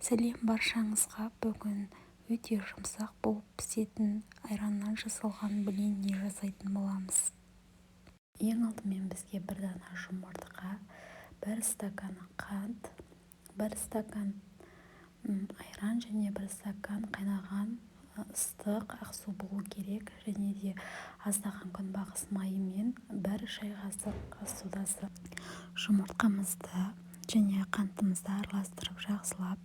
Сәлем баршаңызға. Бүгін өте жұмсақ болып пісетін айраннан жасалған блини жасайтын боламыз. Ең алдымен бізге бір дана жұмыртқа, 1 стакан қант, 1 стакан айран және 1 стакан қайнаған ыстық ақсу болу керек, және де аздаған күнбағыс майы мен 1 шай қасық ас содасы. Жұмыртқамызды және қантымызды араластырып жақсылап,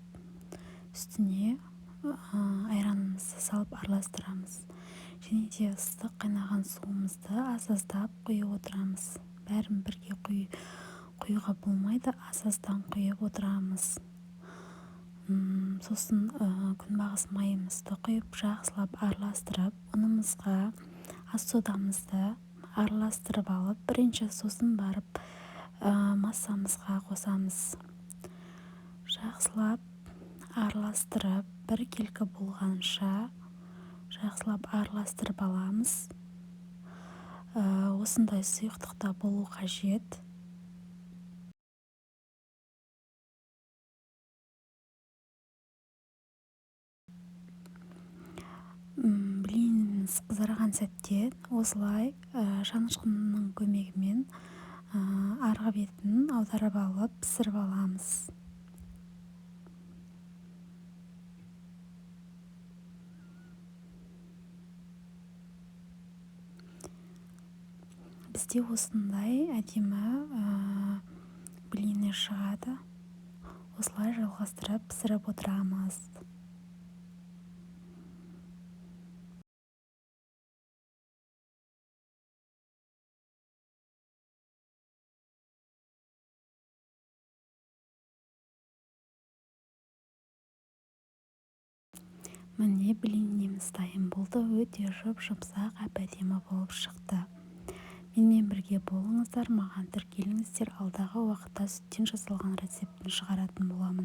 үстіне айранымызды салып араластырамыз. Және де ыстық қайнаған суымызды аз-аздап құйып отырамыз. Бәрін бірге құюға болмайды, аз-аздан құйып отырамыз. Сосын күнбағыс майымызды құйып жақсылап араластырып, ұнымызға ас содамызды араластырып алып, бірінші сосын барып массамызға қосамыз. Жақсылап араластырып, біркелкі болғанша жақсылап араластырып аламыз. Осындай сұйықтықта болу қажет. Блиніміз қызарған сәтте осылай шанышқының көмегімен арғы бетін аударып алып пісіріп аламыз. Бізде осындай әдемі блини шығады. Осылай жалғастырып пісіріп отырамыз. Міне блиніміз дайын болды. Өте жұп-жұмсақ, әп-әдемі болып шықты. Менімен бірге болыңыздар, маған тіркеліңіздер. Алдағы уақытта сүттен жасалған рецептін шығаратын боламын.